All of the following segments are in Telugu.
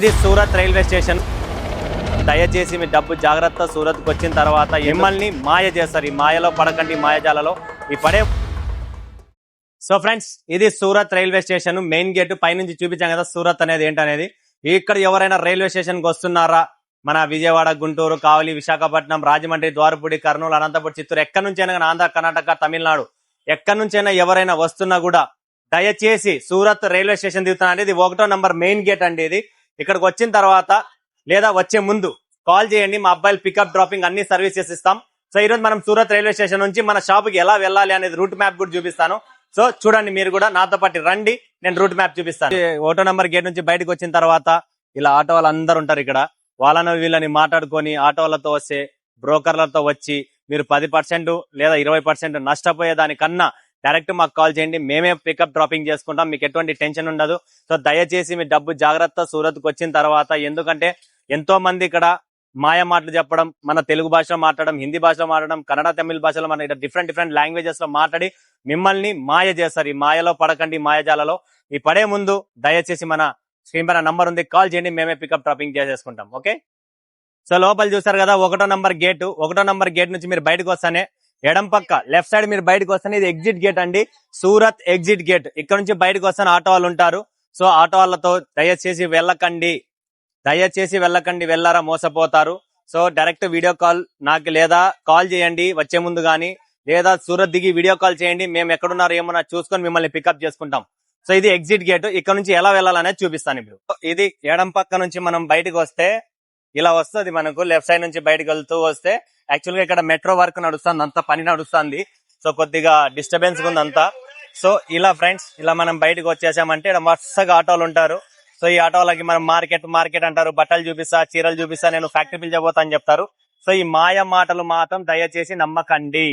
ఇది సూరత్ రైల్వే స్టేషన్. దయచేసి మీ డబ్బు జాగ్రత్త. సూరత్కి వచ్చిన తర్వాత మిమ్మల్ని మాయ చేస్తారు. ఈ మాయలో పడకండి, మాయజాలలో ఈ పడే. సో ఫ్రెండ్స్, ఇది Surat railway station main gate పైనుంచి చూపించాం కదా సూరత్ అనేది ఏంటనేది. ఇక్కడ ఎవరైనా రైల్వే స్టేషన్ కి వస్తున్నారా, మన విజయవాడ, గుంటూరు, కావలి, విశాఖపట్నం, రాజమండ్రి, ద్వారపూడి, కర్నూలు, అనంతపురం, చిత్తూరు, ఎక్కడి నుంచైనా కానీ ఆంధ్ర, కర్ణాటక, తమిళనాడు ఎక్కడి నుంచైనా ఎవరైనా వస్తున్నా కూడా దయచేసి సూరత్ రైల్వే స్టేషన్ దిగుతున్నా అంటే ఇది 1వ నంబర్ మెయిన్ గేట్ అండి. ఇది ఇక్కడికి వచ్చిన తర్వాత లేదా వచ్చే ముందు కాల్ చేయండి. మా అబ్బాయిలు పికప్ డ్రాపింగ్ అన్ని సర్వీసెస్ ఇస్తాం. సో ఈ రోజు మనం సూరత్ రైల్వే స్టేషన్ నుంచి మన షాప్ కి ఎలా వెళ్ళాలి అనేది రూట్ మ్యాప్ కూడా చూపిస్తాను. సో చూడండి, మీరు కూడా నాతో పాటు రండి, నేను రూట్ మ్యాప్ చూపిస్తాను. 1వ నంబర్ గేట్ నుంచి బయటకు వచ్చిన తర్వాత ఇలా ఆటో వాళ్ళు అందరు ఉంటారు. ఇక్కడ వాళ్ళని వీళ్ళని మాట్లాడుకొని ఆటోలతో వస్తే బ్రోకర్లతో వచ్చి మీరు 10% లేదా 20% నష్టపోయే దానికన్నా డైరెక్ట్ మాకు కాల్ చేయండి. మేమే పికప్ డ్రాపింగ్ చేసుకుంటాం, మీకు ఎటువంటి టెన్షన్ ఉండదు. సో దయచేసి మీ డబ్బు జాగ్రత్త సూరత్కి వచ్చిన తర్వాత. ఎందుకంటే ఎంతో మంది ఇక్కడ మాయ మాటలు చెప్పడం, మన తెలుగు భాషలో మాట్లాడడం, హిందీ భాషలో మాట్లాడడం, కన్నడ, తమిళ భాషలో మన ఇక్కడ డిఫరెంట్ లాంగ్వేజెస్ లో మాట్లాడి మిమ్మల్ని మాయ చేస్తారు. ఈ మాయలో పడకండి, మాయజాలలో ఈ పడే ముందు దయచేసి మన స్క్రీన్ పైన నంబర్ ఉంది, కాల్ చేయండి, మేమే పికప్ డ్రాపింగ్ చేసేసుకుంటాం. ఓకే. సో లోపల చూసారు కదా 1వ నంబర్ గేట్. 1వ నంబర్ గేట్ నుంచి మీరు బయటకు వస్తానే ఎడం పక్క లెఫ్ట్ సైడ్ మీరు బయటకు వస్తానే ఇది ఎగ్జిట్ గేట్ అండి, సూరత్ ఎగ్జిట్ గేట్. ఇక్కడ నుంచి బయటకు వస్తానే ఆటో వాళ్ళు ఉంటారు. సో ఆటో వాళ్ళతో దయచేసి వెళ్ళకండి, వెళ్ళారా మోసపోతారు. సో డైరెక్ట్ వీడియో కాల్ నాకు లేదా కాల్ చేయండి వచ్చే ముందు గానీ, లేదా సూరత్ దిగి వీడియో కాల్ చేయండి. మేము ఎక్కడున్నారు ఏమన్నా చూసుకొని మిమ్మల్ని పికప్ చేసుకుంటాం. సో ఇది ఎగ్జిట్ గేట్. ఇక్కడ నుంచి ఎలా వెళ్ళాలనేది చూపిస్తాను ఇప్పుడు. ఇది ఎడం పక్క నుంచి మనం బయటకు వస్తే ఇలా వస్తుంది. మనకు లెఫ్ట్ సైడ్ నుంచి బయటకు వెళ్తూ వస్తే యాక్చువల్ గా ఇక్కడ మెట్రో వర్క్ నడుస్తుంది, అంతా పని నడుస్తుంది. సో కొద్దిగా డిస్టర్బెన్స్ ఉంది అంతా. సో ఇలా ఫ్రెండ్స్, ఇలా మనం బయటకు వచ్చేసామంటే ఇక్కడ వరుసగా ఆటోలు ఉంటారు. సో ఈ ఆటోలకి మనం మార్కెట్ అంటారు. బట్టలు చూపిస్తా, చీరలు చూపిస్తా, నేను ఫ్యాక్టరీ పిలిచబోతా అని చెప్తారు. సో ఈ మాయ మాటలు మాత్రం దయచేసి నమ్మకండి.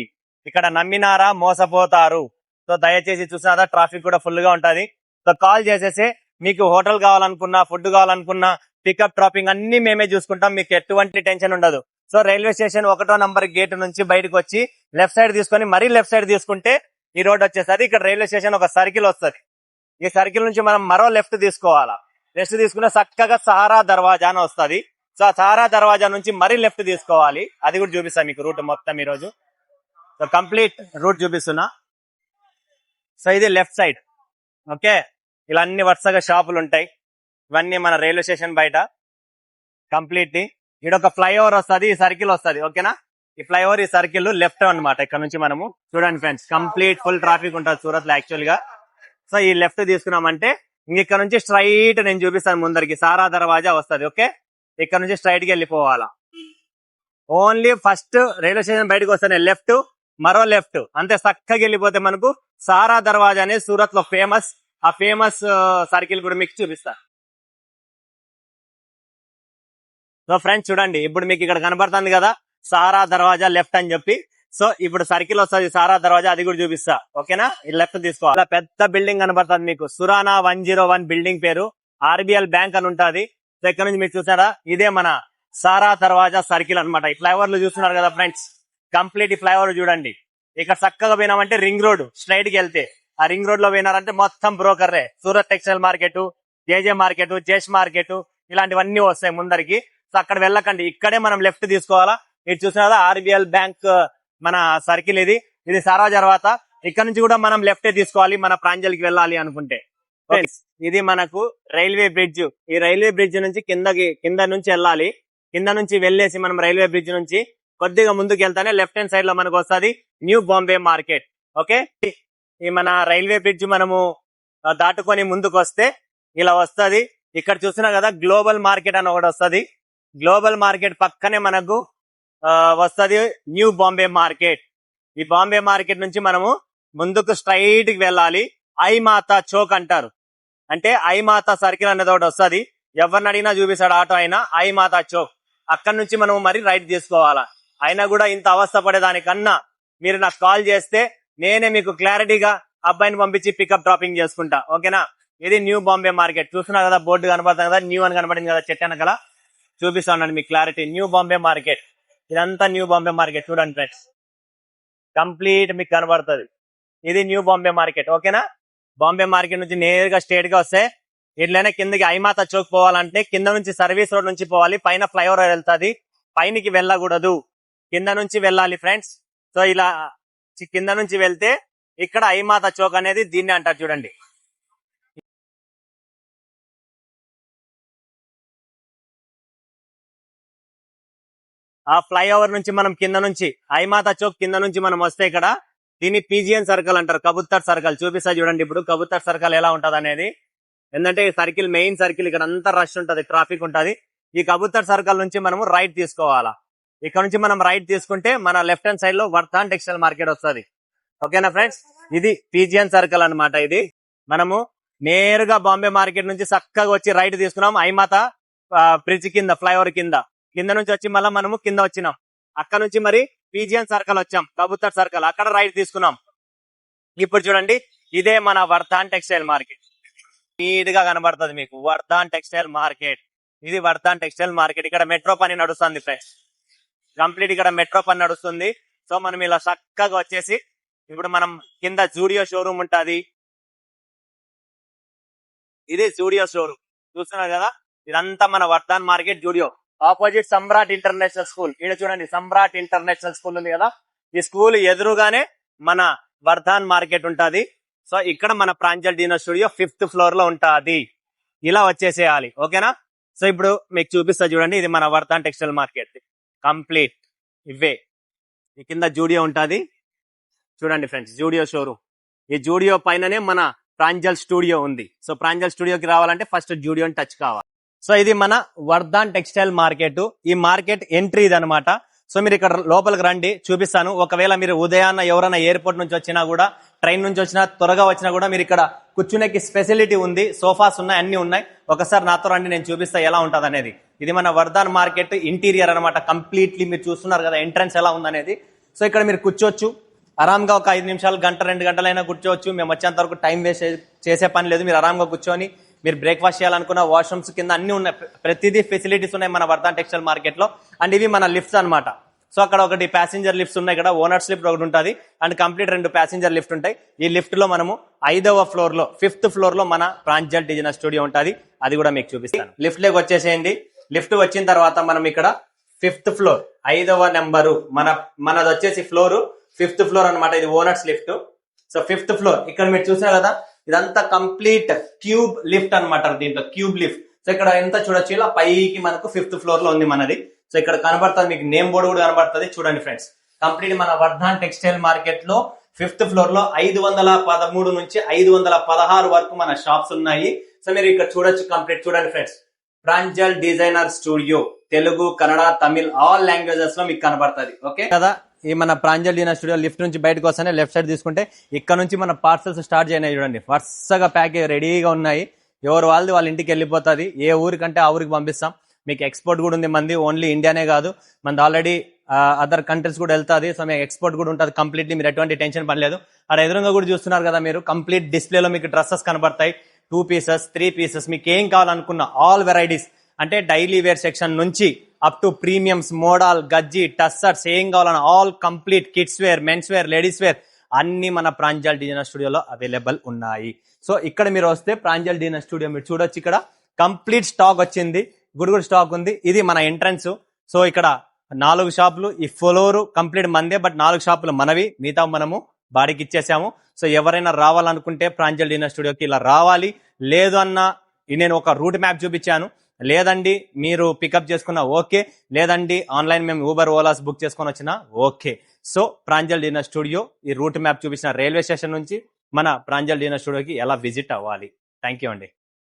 ఇక్కడ నమ్మినారా మోసపోతారు. సో దయచేసి చూసినారా ట్రాఫిక్ కూడా ఫుల్ గా ఉంటది. సో కాల్ చేసేసి మీకు హోటల్ కావాలనుకున్నా, ఫుడ్ కావాలనుకున్నా, పికప్ డ్రాపింగ్ అన్ని మేమే చూసుకుంటాం, మీకు ఎటువంటి టెన్షన్ ఉండదు. సో రైల్వే స్టేషన్ 1వ నంబర్ గేట్ నుంచి బయటకు వచ్చి లెఫ్ట్ సైడ్ తీసుకొని మరీ లెఫ్ట్ సైడ్ తీసుకుంటే ఈ రోడ్ వచ్చేసరి ఇక్కడ రైల్వే స్టేషన్ ఒక సర్కిల్ వస్తుంది. ఈ సర్కిల్ నుంచి మనం మరో లెఫ్ట్ తీసుకోవాలా. లెఫ్ట్ తీసుకున్న చక్కగా సహారా దర్వాజా అని వస్తుంది. సో ఆ సహారా దర్వాజా నుంచి మరీ లెఫ్ట్ తీసుకోవాలి. అది కూడా చూపిస్తాను మీకు రూట్ మొత్తం ఈ రోజు. సో కంప్లీట్ రూట్ చూపిస్తున్నా. సో ఇది లెఫ్ట్ సైడ్. ఓకే, ఇలా అన్ని వరుసగా షాపులు ఉంటాయి. ఇవన్నీ మన రైల్వే స్టేషన్ బయట కంప్లీట్. ఇక్కడ ఒక ఫ్లైఓవర్ వస్తుంది, ఈ సర్కిల్ వస్తుంది. ఓకేనా, ఈ ఫ్లైఓవర్, ఈ సర్కిల్ లెఫ్ట్ అనమాట. ఇక్కడ నుంచి మనము చూడండి ఫ్రెండ్స్, కంప్లీట్ ఫుల్ ట్రాఫిక్ ఉంటుంది సూరత్ లో యాక్చువల్ గా. సో ఈ లెఫ్ట్ తీసుకున్నామంటే ఇక్కడ నుంచి స్ట్రైట్ నేను చూపిస్తాను ముందరికి సారా దర్వాజా వస్తుంది. ఓకే, ఇక్కడ నుంచి స్ట్రైట్ గా వెళ్ళిపోవాలా. ఓన్లీ ఫస్ట్ రైల్వే స్టేషన్ బయటకు వస్తానే లెఫ్ట్, మరో లెఫ్ట్, అంతే చక్కగా వెళ్ళిపోతే మనకు సారా దర్వాజా అనేది సూరత్ లో ఫేమస్. ఆ ఫేమస్ సర్కిల్ కూడా మీకు చూపిస్తా. సో ఫ్రెండ్స్ చూడండి, ఇప్పుడు మీకు ఇక్కడ కనబడుతుంది కదా సారా దర్వాజా లెఫ్ట్ అని చెప్పి. సో ఇప్పుడు సర్కిల్ వస్తుంది సారా దర్వాజా, అది కూడా చూపిస్తా. ఓకేనా, ఈ లెఫ్ట్ తీసుకోవాలి. పెద్ద బిల్డింగ్ కనబడుతుంది మీకు, సురానా 101 బిల్డింగ్ పేరు, ఆర్బిఎల్ బ్యాంక్ అని ఉంటుంది. సో ఇక్కడ నుంచి మీరు చూసారా, ఇదే మన సారా దర్వాజా సర్కిల్ అనమాట. ఈ ఫ్లైఓవర్లు చూస్తున్నారు కదా ఫ్రెండ్స్, కంప్లీట్ ఈ ఫ్లైఓవర్ చూడండి. ఇక్కడ చక్కగా పోయినామంటే రింగ్ రోడ్ స్ట్రైట్ కి వెళ్తే, ఆ రింగ్ రోడ్ లో పోయినారంటే మొత్తం బ్రోకర్రే. సూరత్ టెక్స్టైల్ మార్కెట్, జేజే మార్కెట్, జేష్ మార్కెట్, ఇలాంటివన్నీ వస్తాయి ముందరికి. సో అక్కడ వెళ్ళకండి, ఇక్కడే మనం లెఫ్ట్ తీసుకోవాలా. ఇది చూసినా ఆర్బిఎల్ బ్యాంక్ మన సర్కిల్ ఇది. ఇది సారా తర్వాత ఇక్కడ నుంచి కూడా మనం లెఫ్ట్ తీసుకోవాలి మన ప్రాంజల్కి వెళ్ళాలి అనుకుంటే. ఇది మనకు రైల్వే బ్రిడ్జ్. ఈ రైల్వే బ్రిడ్జ్ నుంచి కింద నుంచి వెళ్ళాలి. కింద నుంచి వెళ్ళేసి మనం రైల్వే బ్రిడ్జ్ నుంచి కొద్దిగా ముందుకు వెళ్తానే లెఫ్ట్ హ్యాండ్ సైడ్ లో మనకు వస్తుంది న్యూ బాంబే మార్కెట్. ఓకే, ఈ మన రైల్వే బ్రిడ్జ్ మనము దాటుకొని ముందుకు వస్తే ఇలా వస్తుంది. ఇక్కడ చూసినా కదా గ్లోబల్ మార్కెట్ అని ఒకటి వస్తుంది. గ్లోబల్ మార్కెట్ పక్కనే మనకు వస్తుంది న్యూ బాంబే మార్కెట్. ఈ బాంబే మార్కెట్ నుంచి మనము ముందుకు స్ట్రైట్ కి వెళ్ళాలి. ఐ మాతా చౌక్ అంటారు, అంటే ఐ మాతా సర్కిల్ అనేది ఒకటి వస్తుంది. ఎవరిని అడిగినా చూపిస్తాడు ఆటో అయినా ఐ మాతా చౌక్. అక్కడ నుంచి మనము మరి రైట్ తీసుకోవాలా. అయినా కూడా ఇంత అవస్థ పడేదానికన్నా మీరు నాకు కాల్ చేస్తే నేనే మీకు క్లారిటీగా అబ్బాయిని పంపించి పికప్ డ్రాపింగ్ చేసుకుంటా. ఓకేనా, ఇది న్యూ బాంబే మార్కెట్. చూస్తున్నా కదా బోర్డు కనబడుతుంది కదా, న్యూ అని కనబడింది కదా చెట్టు వెనకాల, చూపిస్తాను మీకు క్లారిటీ. న్యూ బాంబే మార్కెట్, ఇదంతా న్యూ బాంబే మార్కెట్. చూడండి ఫ్రెండ్స్, కంప్లీట్ మీకు కనబడుతుంది. ఇది న్యూ బాంబే మార్కెట్. ఓకేనా, బాంబే మార్కెట్ నుంచి నేరుగా స్ట్రేట్ గా వస్తే ఇట్లనే కిందకి ఐమాత చౌక్ పోవాలంటే కింద నుంచి సర్వీస్ రోడ్ నుంచి పోవాలి, పైన ఫ్లైఓవర్ వెళ్తాది, పైనకి వెళ్ళకూడదు, కింద నుంచి వెళ్ళాలి ఫ్రెండ్స్. సో ఇలా కింద నుంచి వెళ్తే ఇక్కడ ఐమాత చౌక్ అనేది దీన్ని అంటారు చూడండి. ఆ ఫ్లైఓవర్ నుంచి మనం కింద నుంచి ఐమాత చౌక్ కింద నుంచి మనం వస్తే ఇక్కడ దీన్ని పీజియన్ సర్కిల్ అంటారు, కబుత్తర్ సర్కిల్. చూపిస్తా చూడండి ఇప్పుడు కబుత్తర్ సర్కిల్ ఎలా ఉంటది అనేది. ఏంటంటే ఈ సర్కిల్ మెయిన్ సర్కిల్, ఇక్కడ అంతా రష్ ఉంటది, ట్రాఫిక్ ఉంటది. ఈ కబుత్తర్ సర్కిల్ నుంచి మనము రైట్ తీసుకోవాలా. ఇక్కడ నుంచి మనం రైట్ తీసుకుంటే మన లెఫ్ట్ హ్యాండ్ సైడ్ లో వర్ధాన్ టెక్స్టైల్ మార్కెట్ వస్తుంది. ఓకేనా ఫ్రెండ్స్, ఇది పీజియన్ సర్కిల్ అన్నమాట. ఇది మనము నేరుగా బాంబే మార్కెట్ నుంచి చక్కగా వచ్చి రైట్ తీసుకున్నాం, ఐమాత బ్రిడ్జ్ కింద ఫ్లైఓవర్ కింద నుంచి వచ్చి మళ్ళీ మనము కింద వచ్చినాం. అక్కడ నుంచి మరి పీజియన్ సర్కిల్ వచ్చాం, కబుత్తర్ సర్కిల్, అక్కడ రైట్ తీసుకున్నాం. ఇప్పుడు చూడండి ఇదే మన వర్ధాన్ టెక్స్టైల్ మార్కెట్, నీట్ గా కనబడుతుంది మీకు వర్ధాన్ టెక్స్టైల్ మార్కెట్. ఇది వర్ధాన్ టెక్స్టైల్ మార్కెట్. ఇక్కడ మెట్రో పని నడుస్తుంది ఫ్రెండ్స్, కంప్లీట్ ఇక్కడ మెట్రో పని నడుస్తుంది. సో మనం ఇలా చక్కగా వచ్చేసి ఇప్పుడు మనం కింద జూడియో షోరూమ్ ఉంటది. ఇది జూడియో షోరూమ్ చూస్తున్నారు కదా, ఇదంతా మన Vardhan market Zudio. Opposite Samrat international school, ఇక్కడ చూడండి సమ్రాట్ ఇంటర్నేషనల్ స్కూల్ ఉంది కదా, ఈ స్కూల్ ఎదురుగానే మన వర్ధాన్ మార్కెట్ ఉంటది. సో ఇక్కడ మన Pranjal dinner studio 5th floor లో ఉంటది. ఇలా వచ్చేసేయాలి. ఓకేనా. సో ఇప్పుడు మీకు చూపిస్తా చూడండి, ఇది మన వర్ధాన్ టెక్స్టైల్ మార్కెట్ కంప్లీట్. ఇవే ఈ కింద జూడియో ఉంటది చూడండి ఫ్రెండ్స్, జూడియో షోరూమ్. ఈ జూడియో పైననే మన ప్రాంజల్ స్టూడియో ఉంది. సో ప్రాంజల్ స్టూడియోకి రావాలంటే ఫస్ట్ జూడియోని టచ్ కావాలి. సో ఇది మన వర్ధాన్ టెక్స్టైల్ మార్కెట్. ఈ మార్కెట్ ఎంట్రీ ఇది అనమాట. సో మీరు ఇక్కడ లోపలికి రండి, చూపిస్తాను. ఒకవేళ మీరు ఉదయాన్న ఎవరైనా ఎయిర్పోర్ట్ నుంచి వచ్చినా కూడా, ట్రైన్ నుంచి వచ్చినా, త్వరగా వచ్చినా కూడా మీరు ఇక్కడ కూర్చునేకి ఫెసిలిటీ ఉంది, సోఫాస్ ఉన్నాయి, అన్ని ఉన్నాయి. ఒకసారి నాతో రండి, నేను చూపిస్తా ఎలా ఉంటది అనేది. ఇది మన వర్ధాన్ మార్కెట్ ఇంటీరియర్ అనమాట. కంప్లీట్లీ మీరు చూస్తున్నారు కదా ఎంట్రన్స్ ఎలా ఉందనేది. సో ఇక్కడ మీరు కూర్చోవచ్చు ఆరాంగా, ఒక 5 నిమిషాలు, గంట 2 గంటలైనా కూర్చోవచ్చు. మేము వచ్చేంత వరకు టైం వేస్ట్ చేసే పని లేదు. మీరు ఆరాంగా కూర్చొని మీరు బ్రేక్ఫాస్ట్ చేయాలనుకున్న వాష్రూమ్స్ కింద అన్ని ఉన్నాయి, ప్రతిదీ ఫెసిలిటీస్ ఉన్నాయి మన వర్ధాన్ టెక్స్టైల్ మార్కెట్ లో. అండ్ ఇవి మన లిఫ్ట్స్ అనమాట. సో అక్కడ ఒకటి ప్యాసింజర్ లిఫ్ట్స్ ఉన్నాయి, ఇక్కడ ఓనర్స్ లిఫ్ట్ ఒకటి ఉంటుంది, అండ్ కంప్లీట్ 2 ప్యాసింజర్ లిఫ్ట్ ఉంటాయి. ఈ లిఫ్ట్ లో మనము 5వ ఫ్లోర్ లో 5th ఫ్లోర్ లో మన ప్రాంజల్ డిజైనర్ స్టూడియో ఉంటుంది. అది కూడా మీకు చూపిస్తాను. లిఫ్ట్ లోకి వచ్చేసేయండి. లిఫ్ట్ వచ్చిన తర్వాత మనం ఇక్కడ 5th ఫ్లోర్ 5వ నెంబరు మనది వచ్చేసి ఫ్లోర్ 5th ఫ్లోర్ అనమాట. ఇది owners lift. So 5th floor ఇక్కడ మీరు చూసారు కదా, ఇదంతా కంప్లీట్ క్యూబ్ లిఫ్ట్ అనమాట. దీంట్లో క్యూబ్ లిఫ్ట్. సో ఇక్కడ ఎంత చూడొచ్చు, ఇలా పైకి మనకు 5th ఫ్లోర్ లో ఉంది మనది. సో ఇక్కడ కనబడుతుంది మీకు నేమ్ బోర్డు కూడా కనబడుతుంది చూడండి ఫ్రెండ్స్. కంప్లీట్ మన వర్ధాన్ టెక్స్టైల్ మార్కెట్ లో 5th ఫ్లోర్ లో 513 నుంచి 516 వరకు మన షాప్స్ ఉన్నాయి. సో మీరు ఇక్కడ చూడొచ్చు, కంప్లీట్ చూడండి friends. Pranjal designer studio Telugu, Kannada, Tamil all languages లో మీకు కనబడుతుంది. ఓకే కదా. ఈ మన ప్రాంజల్ డిజైనర్ స్టూడియో లిఫ్ట్ నుంచి బయటకు వస్తానే లెఫ్ట్ సైడ్ తీసుకుంటే ఇక్కడ నుంచి మన పార్సల్స్ స్టార్ట్ చేయనాయి చూడండి. వరుసగా ప్యాకేజ్ రెడీగా ఉన్నాయి. ఎవరు వాళ్ళ ఇంటికి వెళ్ళిపోతుంది. ఏ ఊరికంటే ఆ ఊరికి పంపిస్తాం. మీకు ఎక్స్పోర్ట్ కూడా ఉంది మంది, ఓన్లీ ఇండియానే కాదు, మనది ఆల్రెడీ అదర్ కంట్రీస్ కూడా వెళ్తాది. సో మీకు ఎక్స్పోర్ట్ కూడా ఉంటుంది కంప్లీట్లీ. మీరు ఎటువంటి టెన్షన్ పడలేదు. అక్కడ ఎదురుగా కూడా చూస్తున్నారు కదా మీరు, కంప్లీట్ డిస్ప్లేలో మీకు డ్రెస్సెస్ కనబడతాయి. 2 పీసెస్ 3 పీసెస్ మీకు ఏం కావాలనుకున్న ఆల్ వెరైటీస్, అంటే డైలీ వేర్ సెక్షన్ నుంచి అప్ టు ప్రీమియమ్స్, మోడల్, గజ్జి, టస్సర్స్ ఏం కావాలన్నా all complete kids wear, men's wear, ladies wear అన్ని మన ప్రాంజల్ డిజైనర్ స్టూడియోలో అవైలబుల్ ఉన్నాయి. సో ఇక్కడ మీరు వస్తే ప్రాంజల్ డిజైనర్ స్టూడియో మీరు చూడొచ్చు. ఇక్కడ కంప్లీట్ స్టాక్ వచ్చింది, గుడ్ స్టాక్ ఉంది. ఇది మన ఎంట్రన్స్. సో ఇక్కడ 4 షాపులు, ఈ ఫ్లోర్ కంప్లీట్ మందే, బట్ 4 షాపులు మనవి, మిగతా మనము బాడీకి ఇచ్చేసాము. సో ఎవరైనా రావాలనుకుంటే ప్రాంజల్ డిజైనర్ స్టూడియోకి ఇలా రావాలి. లేదు అన్న నేను ఒక రూట్ మ్యాప్ చూపించాను, లేదండి మీరు పికప్ చేసుకున్నా ఓకే, లేదండి ఆన్లైన్ మేము ఊబర్, ఓలాస్ బుక్ చేసుకొని వచ్చినా okay. So Pranjal designer studio ఈ రూట్ మ్యాప్ చూపించిన రైల్వే స్టేషన్ నుంచి మన ప్రాంజల్ డిజైనర్ స్టూడియోకి ఎలా విజిట్ అవ్వాలి. థ్యాంక్ యూ అండి.